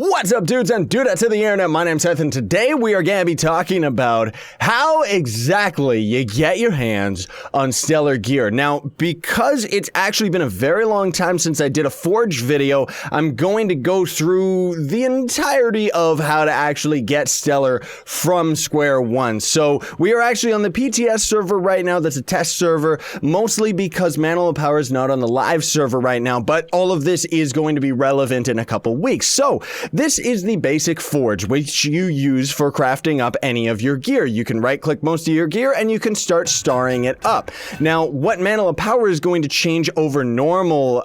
What's up, dudes and dudettes of the internet? My name's Seth, and today we are going to be talking about how exactly you get your hands on stellar gear. Now, because it's actually been a very long time since I did a Forge video, I'm going to go through the entirety of how to actually get stellar from square one. So, we are actually on the PTS server right now. That's a test server, mostly because Mantle of Power is not on the live server right now, but all of this is going to be relevant in a couple weeks. So, this is the basic forge which you use for crafting up any of your gear. You can right click most of your gear and you can start starring it up. Now, what Mantle of Power is going to change over normal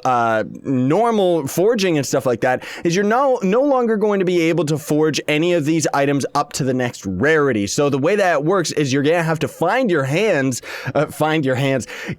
forging and stuff like that is you're no longer going to be able to forge any of these items up to the next rarity. So the way that works is you're gonna have to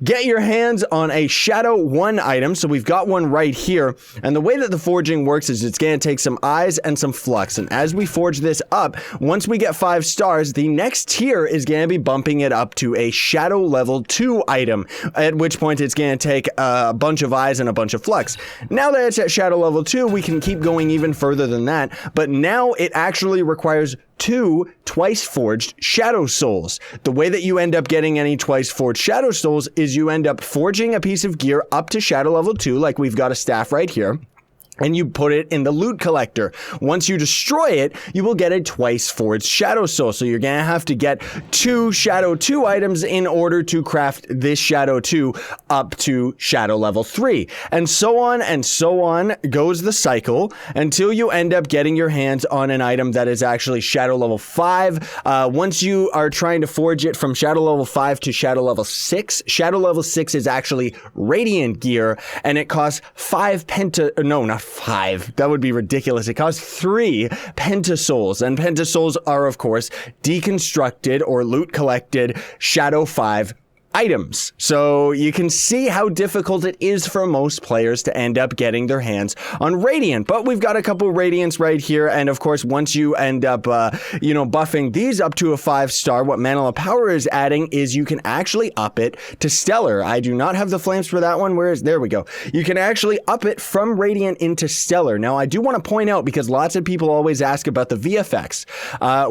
get your hands on a Shadow 1 item. So we've got one right here. And the way that the forging works is it's gonna take some eyes and some flux, and as we forge this up, once we get 5 stars, the next tier is going to be bumping it up to a Shadow level 2 item, at which point it's going to take a bunch of eyes and a bunch of flux. Now that it's at Shadow level 2, we can keep going even further than that, but now it actually requires 2 twice forged Shadow Souls. The way that you end up getting any twice forged Shadow Souls is you end up forging a piece of gear up to Shadow level 2, like we've got a staff right here, and you put it in the loot collector. Once you destroy it, you will get a twice forged Shadow Soul. So you're gonna have to get 2 Shadow 2 items in order to craft this Shadow 2 up to Shadow level 3. And so on goes the cycle until you end up getting your hands on an item that is actually Shadow level 5. Once you are trying to forge it from Shadow level 5 to Shadow level 6, Shadow level 6 is actually Radiant gear, and it costs 5 5. That would be ridiculous. It costs 3 pentasouls, and pentasouls are, of course, deconstructed or loot collected Shadow 5 items. So you can see how difficult it is for most players to end up getting their hands on Radiant. But we've got a couple Radiants right here, and of course, once you end up, buffing these up to a 5-star, what Mantle of Power is adding is you can actually up it to Stellar. I do not have the flames for that one. There we go. You can actually up it from Radiant into Stellar. Now, I do want to point out, because lots of people always ask about the VFX.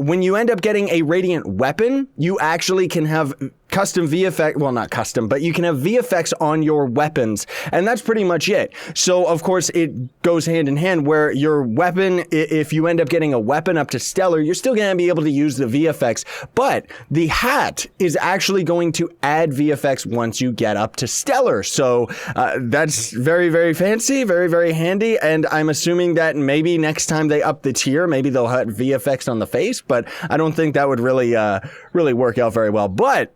When you end up getting a Radiant weapon, you actually can have custom VFX, well, not custom, but you can have VFX on your weapons, and that's pretty much it. So, of course, it goes hand in hand where your weapon, if you end up getting a weapon up to Stellar, you're still going to be able to use the VFX, but the hat is actually going to add VFX once you get up to Stellar. So, that's very, very fancy, very, very handy, and I'm assuming that maybe next time they up the tier, maybe they'll have VFX on the face, but I don't think that would really work out very well. But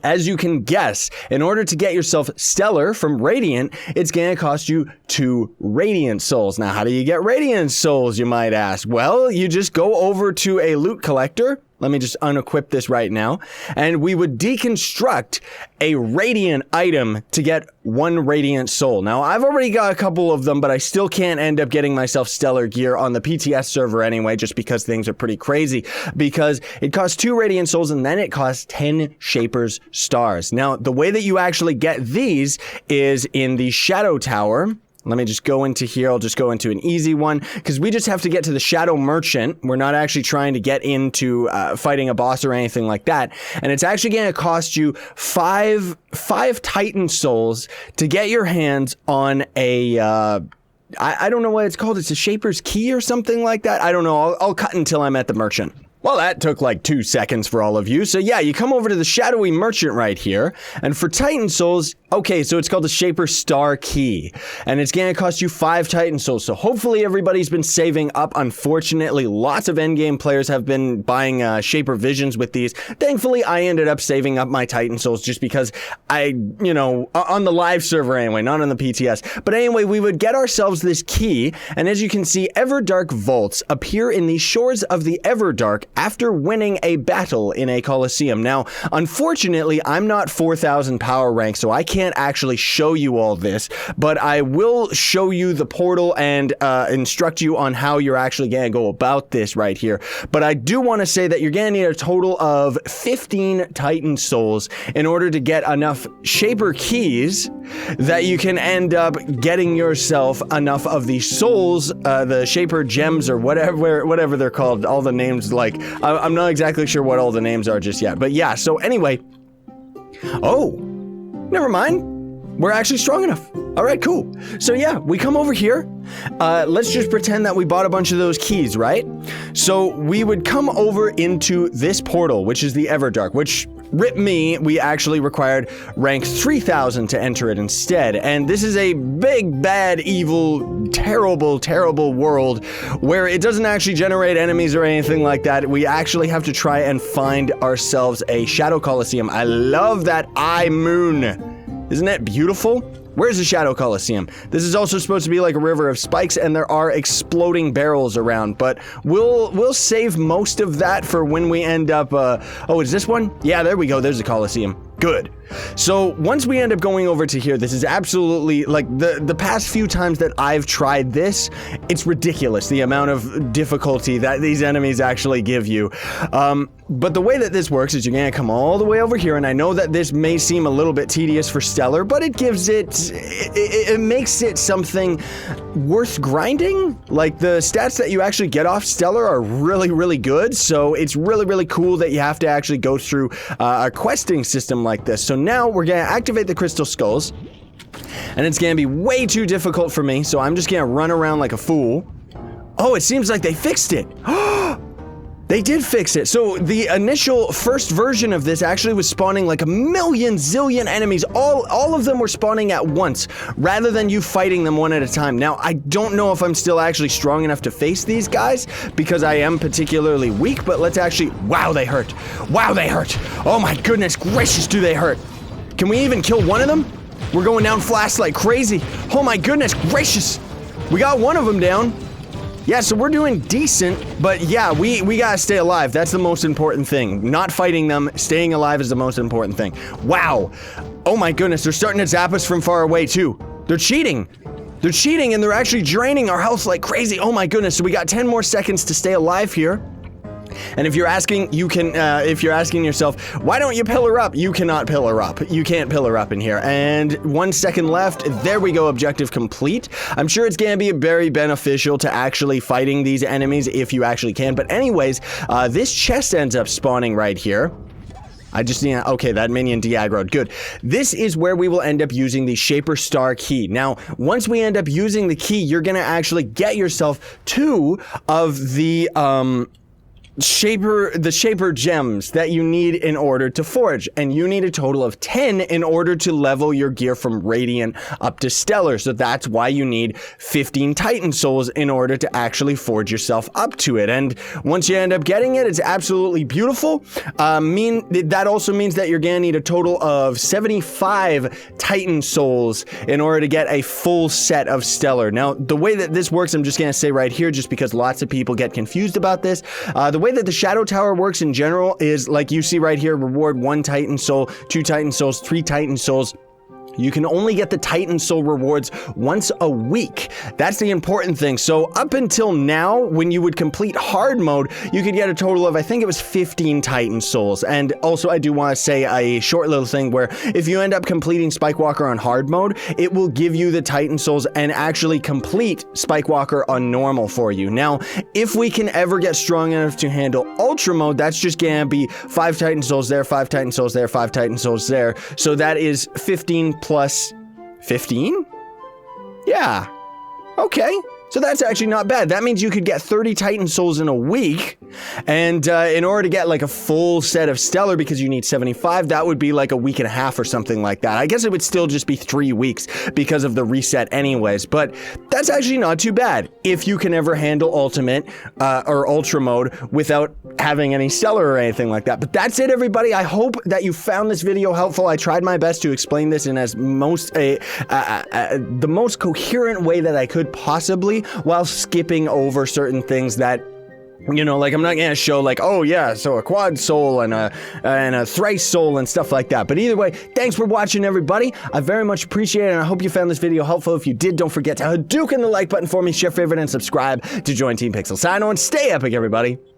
as you can guess, in order to get yourself Stellar from Radiant, it's going to cost you 2 Radiant Souls. Now, how do you get Radiant Souls, you might ask? Well, you just go over to a loot collector. Let me just unequip this right now. And we would deconstruct a Radiant item to get 1 Radiant Soul. Now, I've already got a couple of them, but I still can't end up getting myself Stellar gear on the PTS server anyway, just because things are pretty crazy. Because it costs 2 Radiant Souls, and then it costs 10 Shaper's Stars. Now, the way that you actually get these is in the Shadow Tower. Let me just go into here. I'll just go into an easy one, because we just have to get to the Shadow Merchant. We're not actually trying to get into fighting a boss or anything like that. And it's actually going to cost you 5 Titan Souls to get your hands on a I don't know what it's called. It's a Shaper's Key or something like that. I don't know. I'll cut until I'm at the Merchant. Well, that took like 2 seconds for all of you. So yeah, you come over to the Shadowy Merchant right here. And for Titan Souls, okay, so it's called the Shaper Star Key. And it's going to cost you 5 Titan Souls. So hopefully everybody's been saving up. Unfortunately, lots of endgame players have been buying Shaper Visions with these. Thankfully, I ended up saving up my Titan Souls just because on the live server anyway, not on the PTS. But anyway, we would get ourselves this key. And as you can see, Everdark Vaults appear in the shores of the Everdark after winning a battle in a Coliseum. Now, unfortunately, I'm not 4,000 power rank, so I can't actually show you all this, but I will show you the portal and instruct you on how you're actually going to go about this right here. But I do want to say that you're going to need a total of 15 Titan Souls in order to get enough Shaper Keys that you can end up getting yourself enough of the souls, the Shaper Gems or whatever they're called. All the names, like, I'm not exactly sure what all the names are just yet. But yeah, so anyway. Oh, never mind. We're actually strong enough. All right, cool. So yeah, we come over here. Let's just pretend that we bought a bunch of those keys, right? So we would come over into this portal, which is the Everdark, which, rip me, we actually required rank 3,000 to enter it instead. And this is a big, bad, evil, terrible, terrible world where it doesn't actually generate enemies or anything like that. We actually have to try and find ourselves a Shadow Coliseum. I love that eye moon. Isn't it beautiful? Where's the Shadow Coliseum? This is also supposed to be like a river of spikes, and there are exploding barrels around, but we'll save most of that for when we end up, oh, is this one? Yeah, there we go, there's the Coliseum. Good. So once we end up going over to here, this is absolutely, like, the past few times that I've tried this, it's ridiculous, the amount of difficulty that these enemies actually give you. But the way that this works is you're gonna come all the way over here, and I know that this may seem a little bit tedious for Stellar, but it gives it makes it something worth grinding. Like, the stats that you actually get off Stellar are really, really good, so it's really, really cool that you have to actually go through a questing system like this. So now we're gonna activate the Crystal Skulls, and it's gonna be way too difficult for me, so I'm just gonna run around like a fool. Oh, it seems like they fixed it. They did fix it. So the initial first version of this actually was spawning like a million zillion enemies. All of them were spawning at once rather than you fighting them one at a time. Now, I don't know if I'm still actually strong enough to face these guys because I am particularly weak, but let's actually, wow, they hurt. Wow, they hurt. Oh my goodness gracious, do they hurt. Can we even kill one of them? We're going down fast like crazy. Oh my goodness gracious. We got one of them down. Yeah, so we're doing decent, but yeah, we gotta stay alive. That's the most important thing. Not fighting them, staying alive is the most important thing. Wow. Oh my goodness, they're starting to zap us from far away too. They're cheating. They're cheating and they're actually draining our health like crazy. Oh my goodness, so we got 10 more seconds to stay alive here. And if you're asking, if you're asking yourself, why don't you pillar up? You cannot pillar up. You can't pillar up in here. And 1 second left. There we go. Objective complete. I'm sure it's going to be very beneficial to actually fighting these enemies if you actually can. But anyways, this chest ends up spawning right here. I just need, okay, that minion de-aggroed, good. This is where we will end up using the Shaper Star key. Now, once we end up using the key, you're gonna actually get yourself 2 of the, Shaper gems that you need in order to forge, and you need a total of 10 in order to level your gear from Radiant up to Stellar. So that's why you need 15 Titan Souls in order to actually forge yourself up to it. And once you end up getting it, it's absolutely beautiful. That also means that you're gonna need a total of 75 Titan Souls in order to get a full set of Stellar. Now, the way that this works, I'm just gonna say right here, just because lots of people get confused about this, the way that the Shadow Tower works in general is, like you see right here, reward 1 Titan Soul, 2 Titan Souls, 3 Titan Souls. You can only get the Titan Soul rewards once a week. That's the important thing. So up until now, when you would complete hard mode, you could get a total of, I think it was 15 Titan Souls. And also I do want to say a short little thing where if you end up completing Spikewalker on hard mode, it will give you the Titan Souls and actually complete Spikewalker on normal for you. Now, if we can ever get strong enough to handle Ultra mode, that's just gonna be 5 Titan Souls there, 5 Titan Souls there, 5 Titan Souls there. So that is 15 plus 15? Yeah. Okay. So that's actually not bad. That means you could get 30 Titan Souls in a week. And in order to get like a full set of Stellar, because you need 75, that would be like a week and a half or something like that. I guess it would still just be 3 weeks because of the reset anyways. But that's actually not too bad if you can ever handle Ultimate or Ultra mode without having any Stellar or anything like that. But that's it, everybody. I hope that you found this video helpful. I tried my best to explain this in as the most coherent way that I could possibly, while skipping over certain things that You know, like, I'm not gonna show, like, oh yeah, so a quad soul and a thrice soul and stuff like that. But either way, thanks for watching, everybody. I very much appreciate it, and I hope you found this video helpful. If you did, don't forget to Hadouken the like button for me, share, favorite, and subscribe to join Team Pixel. Sign on, stay epic, everybody.